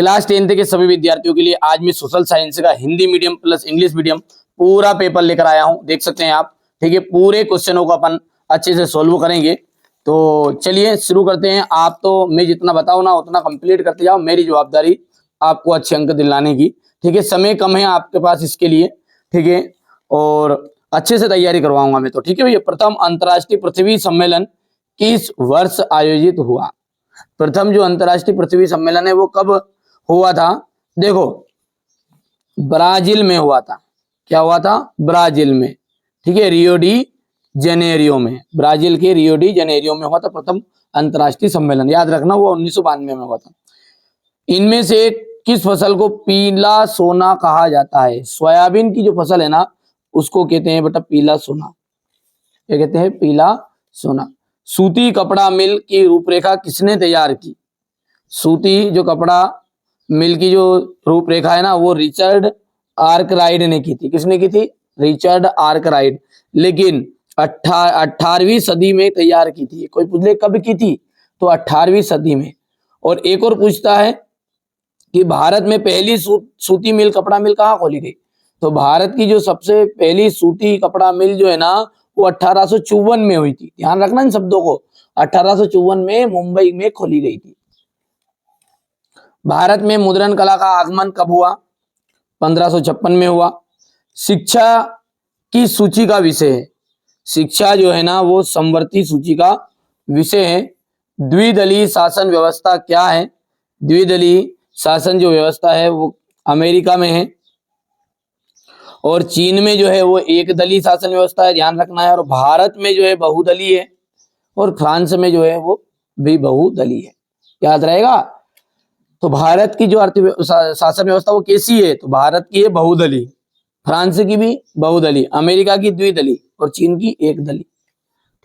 Class 10th के सभी विद्यार्थियों के लिए आज मैं सोशल साइंस का Hindi medium plus English medium पूरा पेपर लेकर आया हूं। देख सकते हैं आप, ठीक है। पूरे क्वेश्चनों को अपन अच्छे से सोल्व करेंगे। तो चलिए शुरू करते हैं। आप तो मैं जितना बताऊं ना उतना कंप्लीट करते जाओ, मेरी जवाबदारी आपको अच्छे अंक दिलाने की, ठीक है। समय कम है आपके पास इसके लिए, ठीक है, और अच्छे से तैयारी करवाऊंगा मैं तो, ठीक है भैया। प्रथम अंतर्राष्ट्रीय पृथ्वी सम्मेलन किस वर्ष आयोजित हुआ? प्रथम जो अंतर्राष्ट्रीय पृथ्वी सम्मेलन है वो कब हुआ था? देखो, ब्राजील में हुआ था। क्या हुआ था? ब्राजील में, ठीक है, रियो डी जेनेरियो में, ब्राजील के रियो डी जेनेरियो में हुआ था प्रथम अंतर्राष्ट्रीय सम्मेलन। याद रखना वो 1992 में हुआ था। इनमें से किस फसल को पीला सोना कहा जाता है? सोयाबीन की जो फसल है ना उसको कहते हैं बेटा पीला सोना। क्या कहते हैं? पीला सोना। सूती कपड़ा मिल की रूपरेखा किसने तैयार की? सूती जो कपड़ा मिल की जो रूपरेखा है ना वो रिचर्ड आर्कराइड ने की थी। किसने की थी? रिचर्ड आर्कराइड। लेकिन 18वीं सदी में तैयार की थी। कोई पूछ ले कब की थी, तो 18वीं सदी में। और एक और पूछता है कि भारत में पहली सूती मिल, कपड़ा मिल कहाँ खोली गई? तो भारत की जो सबसे पहली सूती कपड़ा मिल जो है ना वो 1854 में हुई थी। ध्यान रखना इन शब्दों को, 1854 में मुंबई में खोली गई थी। भारत में मुद्रण कला का आगमन कब हुआ? 1556 में हुआ। शिक्षा की सूची का विषय है। शिक्षा जो है ना वो समवर्ती सूची का विषय है। द्विदलीय शासन व्यवस्था क्या है? द्विदलीय शासन जो व्यवस्था है वो अमेरिका में है, और चीन में जो है वो एक दलीय शासन व्यवस्था है, ध्यान रखना है। और भारत में जो है बहुदलीय है, और फ्रांस में जो है वो भी बहुदलीय है, याद रहेगा। तो भारत की जो शासन व्यवस्था वो कैसी है? तो भारत की है बहुदलीय, फ्रांस की भी बहुदलीय, अमेरिका की द्विदलीय और चीन की एक दलीय।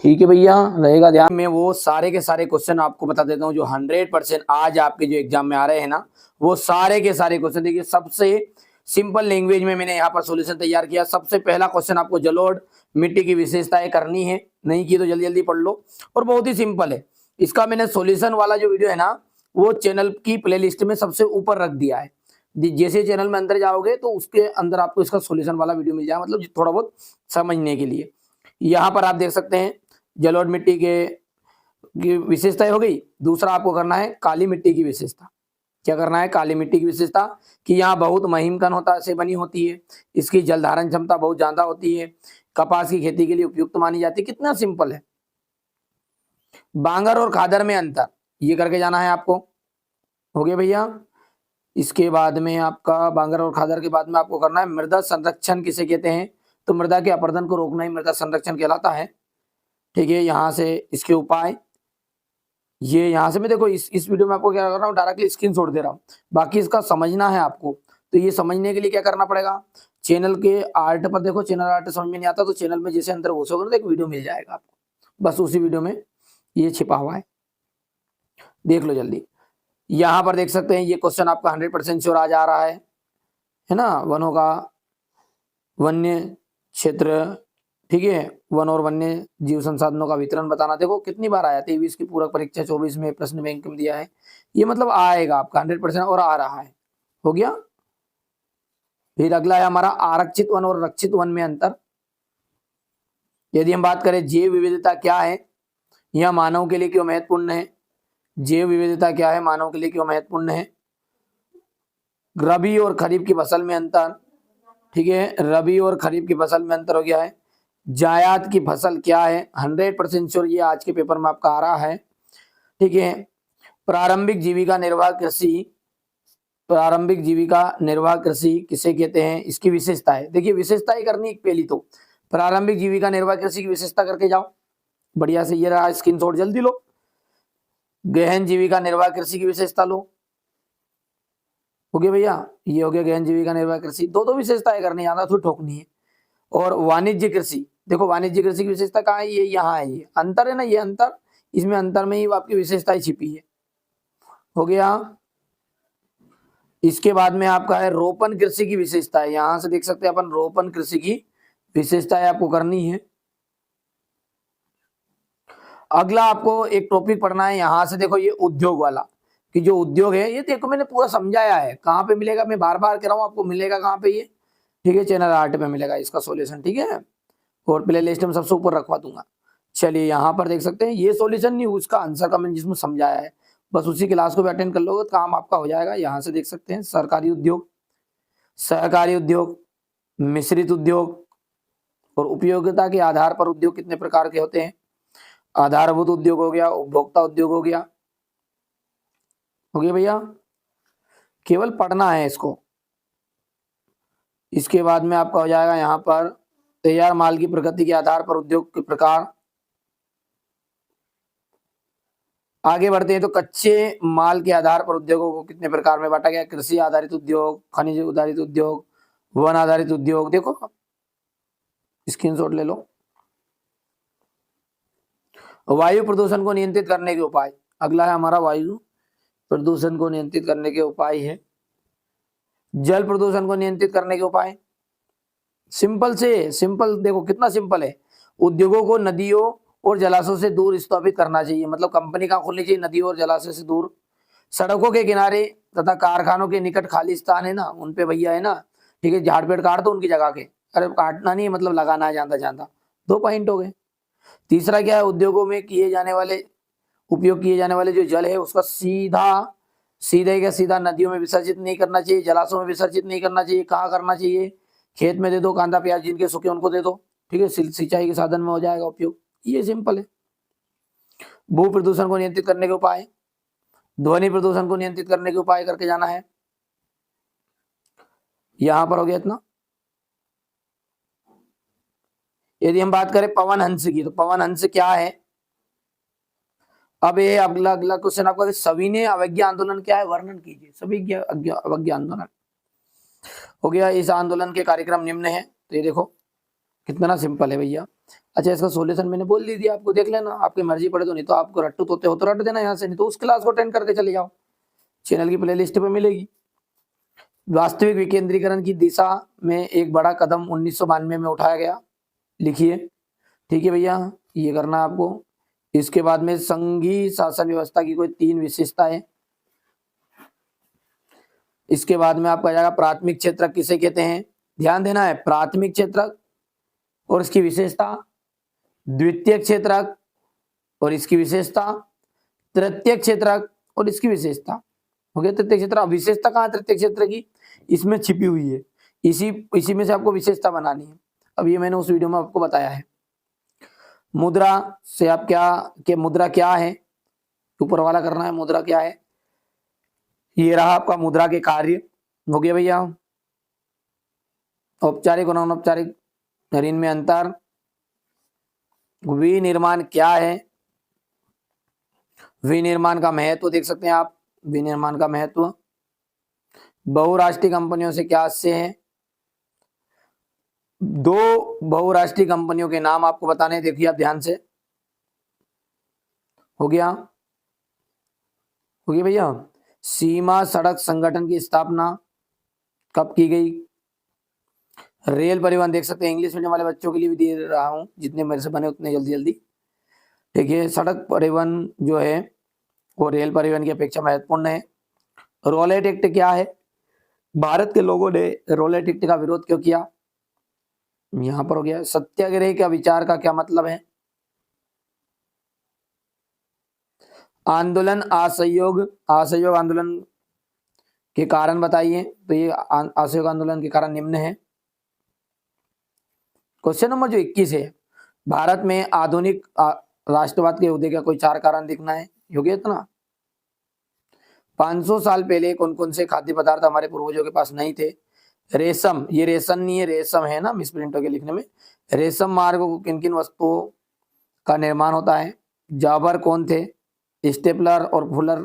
ठीक है भैया, रहेगा ध्यान में। वो सारे के सारे क्वेश्चन आपको बता देता हूँ जो 100% आज आपके जो एग्जाम में आ रहे हैं ना वो सारे के सारे क्वेश्चन। देखिए सबसे सिंपल लैंग्वेज में मैंने यहाँ पर सॉल्यूशन तैयार किया। सबसे पहला क्वेश्चन आपको जलोढ़ मिट्टी की विशेषताएं करनी है, नहीं की तो जल्दी जल्दी पढ़ लो, और बहुत ही सिंपल है। इसका मैंने सॉल्यूशन वाला जो वीडियो है ना वो चैनल की प्लेलिस्ट में सबसे ऊपर रख दिया है। जैसे चैनल में अंदर जाओगे तो उसके अंदर आपको इसका सॉल्यूशन वाला वीडियो मिल जाएगा, मतलब थोड़ा बहुत समझने के लिए। यहाँ पर आप देख सकते हैं जलोढ़ मिट्टी की विशेषताएं हो गई। दूसरा आपको करना है काली मिट्टी की विशेषता। क्या करना है? काली मिट्टी की विशेषता कि यहाँ बहुत महीन कण होता से बनी होती है, इसकी जल धारण क्षमता बहुत ज्यादा होती है, कपास की खेती के लिए उपयुक्त मानी जाती है। कितना सिंपल है। बांगर और खादर में अंतर, ये करके जाना है आपको। हो गया भैया। इसके बाद में आपका बांगर और खादर के बाद में आपको करना है मृदा संरक्षण किसे कहते हैं? तो मृदा के अपरदन को रोकना ही मृदा संरक्षण कहलाता है। ठीक है, यहाँ से इसके उपाय, ये यहाँ से मैं देखो इस वीडियो में आपको क्या कर रहा हूँ, डायरेक्टली स्क्रीनशॉट दे रहा हूँ, बाकी इसका समझना है आपको। तो ये समझने के लिए क्या करना पड़ेगा? चैनल के आर्ट पर देखो, चैनल आर्ट समझ में नहीं आता तो चैनल में जैसे अंदर घुसोगे तो एक वीडियो मिल जाएगा आपको, बस उसी वीडियो में ये छिपा हुआ है, देख लो जल्दी। यहाँ पर देख सकते हैं ये क्वेश्चन आपका 100% श्योर आ जा रहा है ना। वनों का वन्य क्षेत्र, ठीक है, वन और वन्य जीव संसाधनों का वितरण बताना। देखो कितनी बार आया, 23 की पूरक परीक्षा 24 में प्रश्न बैंक में दिया है, ये मतलब आएगा आपका 100% और आ रहा है। हो गया। फिर अगला है हमारा आरक्षित वन और रक्षित वन में अंतर। यदि हम बात करें जैव विविधता क्या है, यह मानव के लिए क्यों महत्वपूर्ण है? जैव विविधता क्या है, मानव के लिए क्यों महत्वपूर्ण है? रबी और खरीफ की फसल में अंतर, ठीक है, रबी और खरीफ की फसल में अंतर हो गया है। जायद की फसल क्या है? 100% श्योर ये आज के पेपर में आपका आ रहा है। ठीक है, प्रारंभिक जीविका निर्वाह कृषि, प्रारंभिक जीविका निर्वाह कृषि किसे कहते हैं? इसकी विशेषता है। देखिए विशेषताएं करनी पहली तो प्रारंभिक जीविका निर्वाह कृषि की विशेषता करके जाओ बढ़िया से। ये रहा स्क्रीनशॉट, जल्दी लो। गहन जीविका निर्वाह कृषि की विशेषता लो। हो गया भैया, ये हो गया गहन जीविका निर्वाह कृषि। दो विशेषताएं करनी, ज्यादा थोड़ी ठोकनी है। और वाणिज्य कृषि, देखो वाणिज्य कृषि की विशेषता कहाँ है? ये यहाँ है, ये अंतर है ना, ये अंतर, इसमें अंतर में ही आपकी विशेषताएं छिपी है। हो गया। इसके बाद में आपका है रोपण कृषि की विशेषता है। यहां से देख सकते हैं अपन रोपण कृषि की विशेषताएं आपको करनी है। अगला आपको एक टॉपिक पढ़ना है, यहां से देखो ये उद्योग वाला, कि जो उद्योग है, ये देखो मैंने पूरा समझाया है। कहाँ पे मिलेगा, मैं बार बार कह रहा हूँ आपको, मिलेगा कहाँ पे ये, ठीक है, चैनल आर्ट पे मिलेगा इसका सॉल्यूशन, ठीक है, और प्ले लिस्ट में सबसे ऊपर रखवा दूंगा। चलिए यहाँ पर देख सकते हैं, ये सॉल्यूशन नहीं, उसका आंसर का मैंने जिसमें समझाया है, बस उसी क्लास को भी अटेंड कर लोगे तो काम आपका हो जाएगा। यहाँ से देख सकते हैं, सरकारी उद्योग, सहकारी उद्योग, मिश्रित उद्योग और उपयोगिता के आधार पर उद्योग कितने प्रकार के होते हैं। आधारभूत उद्योग हो गया, उपभोक्ता उद्योग हो गया भैया, केवल पढ़ना है इसको। इसके बाद में आपका हो जाएगा यहाँ पर तैयार माल की प्रगति के आधार पर उद्योग के प्रकार। आगे बढ़ते हैं तो कच्चे माल के आधार पर उद्योगों को कितने प्रकार में बांटा गया। कृषि आधारित उद्योग, खनिज आधारित उद्योग, वन आधारित उद्योग। देखो स्क्रीनशॉट ले लो। वायु प्रदूषण को नियंत्रित करने के उपाय, अगला है हमारा वायु प्रदूषण को नियंत्रित करने के उपाय है। जल प्रदूषण को नियंत्रित करने के उपाय, सिंपल से सिंपल, देखो कितना सिंपल है। उद्योगों को नदियों और जलाशयों से दूर स्थापित करना चाहिए, मतलब कंपनी कहाँ खोलनी चाहिए, नदियों और जलाशय से दूर। सड़कों के किनारे तथा कारखानों के निकट खाली स्थान है ना, उन पे भैया है ना, ठीक है, झाड़ पेड़ काट दो उनकी जगह के, अरे काटना नहीं मतलब लगाना है जानता जानता। 2 पॉइंट हो गए। तीसरा क्या है, उद्योगों में किए जाने वाले उपयोग किए जाने वाले जो जल है उसका सीधे का सीधा नदियों में विसर्जित नहीं करना चाहिए, जलाशयों में विसर्जित नहीं करना चाहिए। कहाँ करना चाहिए, खेत में दे दो, कांदा प्याज जिनके सूखे उनको दे दो, ठीक है, सिंचाई के साधन में हो जाएगा उपयोग। ये सिंपल है। भू प्रदूषण को नियंत्रित करने के उपाय, ध्वनि प्रदूषण को नियंत्रित करने के उपाय करके जाना है। यहां पर हो गया इतना। यदि हम बात करें पवन हंस की, तो पवन हंस क्या है। अब ये अगला अगला क्वेश्चन आपका, सविनय अवज्ञा आंदोलन क्या है, वर्णन कीजिए। सविनय अवज्ञा आंदोलन हो गया। इस आंदोलन के कार्यक्रम निम्न है। तो ये देखो कितना सिंपल है भैया। अच्छा, इसका सॉल्यूशन मैंने बोल दी आपको, देख लेना, आपकी मर्जी पड़े तो, नहीं तो आपको रट्टू तोते हो तो रट देना यहाँ से, नहीं तो उस क्लास को अटेंड करके चले जाओ, चैनल की प्लेलिस्ट पे मिलेगी। वास्तविक विकेंद्रीकरण की दिशा में एक बड़ा कदम 1992 में उठाया गया, लिखिए, ठीक है भैया, ये करना है आपको। इसके बाद में संघीय शासन व्यवस्था की कोई 3 विशेषताएं। इसके बाद में आपका जाएगा प्राथमिक क्षेत्रक किसे कहते हैं, ध्यान देना है, प्राथमिक क्षेत्रक और इसकी विशेषता, द्वितीय क्षेत्रक और इसकी विशेषता, तृतीय क्षेत्रक और इसकी विशेषता। हो गया तृतीय क्षेत्र। विशेषता कहाँ है तृतीय क्षेत्र की, इसमें छिपी हुई है, इसी में से आपको विशेषता बनानी है। अब ये मैंने उस वीडियो में आपको बताया है। मुद्रा से आप क्या मुद्रा क्या है, ऊपर वाला करना है, मुद्रा क्या है। ये रहा आपका मुद्रा के कार्य, हो गया भैया। औपचारिक और अनौपचारिक इनमें अंतर। विनिर्माण क्या है, विनिर्माण का महत्व देख सकते हैं आप, विनिर्माण का महत्व। बहुराष्ट्रीय कंपनियों से क्या आशय है, 2 बहुराष्ट्रीय कंपनियों के नाम आपको बताने, देखिए आप ध्यान से। हो गया भैया। सीमा सड़क संगठन की स्थापना कब की गई। रेल परिवहन देख सकते हैं, इंग्लिश मीडियम वाले बच्चों के लिए भी दे रहा हूं, जितने मेरे से बने उतने जल्दी जल्दी। देखिए सड़क परिवहन जो है वो रेल परिवहन की अपेक्षा महत्वपूर्ण है। रोलेट एक्ट क्या है, भारत के लोगों ने रोलेट एक्ट का विरोध क्यों किया, यहां पर हो गया। सत्याग्रह का विचार का क्या मतलब है। आंदोलन असहयोग आंदोलन के कारण बताइए। तो ये असहयोग आंदोलन के कारण निम्न है। क्वेश्चन नंबर जो 21 है, भारत में आधुनिक राष्ट्रवाद के उदय का कोई 4 कारण दिखना है, हो गया इतना। 500 साल पहले कौन कौन से खाद्य पदार्थ हमारे पूर्वजों के पास नहीं थे। रेशम, ये रेशम नहीं है, रेशम है ना, मिसप्रिंट हो गया लिखने में। रेशम मार्ग को किन किन वस्तुओं का निर्माण होता है। जाबर कौन थे, स्टेपलर और फुलर।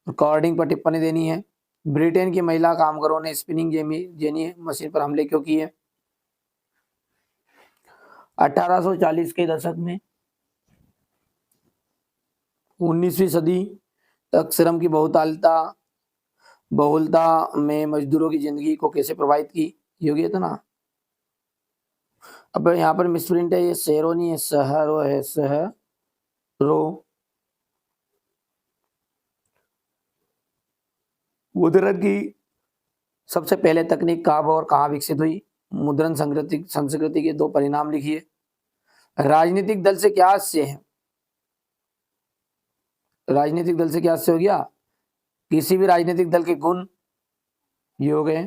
रिकॉर्डिंग पर टिप्पणी देनी है। ब्रिटेन की महिला कामगारों ने स्पिनिंग जेनी मशीन पर हमले क्यों किए। 1840 के दशक में 19वीं सदी तक श्रम की बहुलता में मजदूरों की जिंदगी को कैसे प्रभावित की, योग्य था ना। अब यहाँ पर मिसप्रिंट है, ये शहरों नहीं है, शहरों है, शहरों। मुद्रण की सबसे पहले तकनीक कब और कहाँ विकसित हुई? मुद्रण संस्कृति के 2 परिणाम लिखिए। राजनीतिक दल से क्या आशय है? राजनीतिक दल से क्या आशय हो गया? किसी भी राजनीतिक दल के गुण, ये हो गए।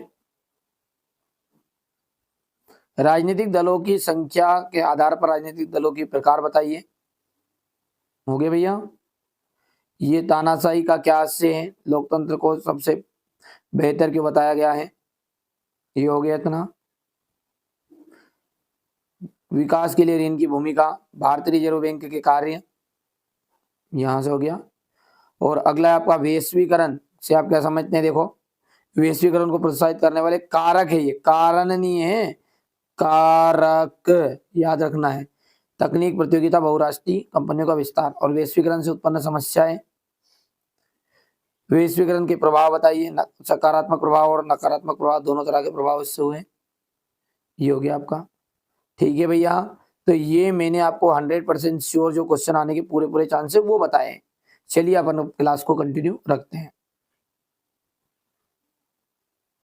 राजनीतिक दलों की संख्या के आधार पर राजनीतिक दलों की प्रकार बताइए, हो गए भैया। ये तानाशाही का क्या आशय है? लोकतंत्र को सबसे बेहतर क्यों बताया गया है, ये हो गया इतना। विकास के लिए ऋण की भूमिका, भारतीय रिजर्व बैंक के कार्य, यहां से हो गया। और अगला आपका वैश्वीकरण से आप क्या समझते हैं? देखो, वैश्वीकरण को प्रोत्साहित करने वाले कारक है, ये कारण नहीं है, कारक याद रखना है। तकनीक, प्रतियोगिता, बहुराष्ट्रीय कंपनियों का विस्तार और वैश्वीकरण से उत्पन्न समस्याएं। वैश्वीकरण के प्रभाव बताइए, सकारात्मक प्रभाव और नकारात्मक प्रभाव, दोनों तरह के प्रभाव इससे हुए, ये हो गया आपका। ठीक है भैया, तो ये मैंने आपको 100% श्योर जो क्वेश्चन आने के पूरे चांस है वो बताए। चलिए अपन क्लास को कंटिन्यू रखते हैं।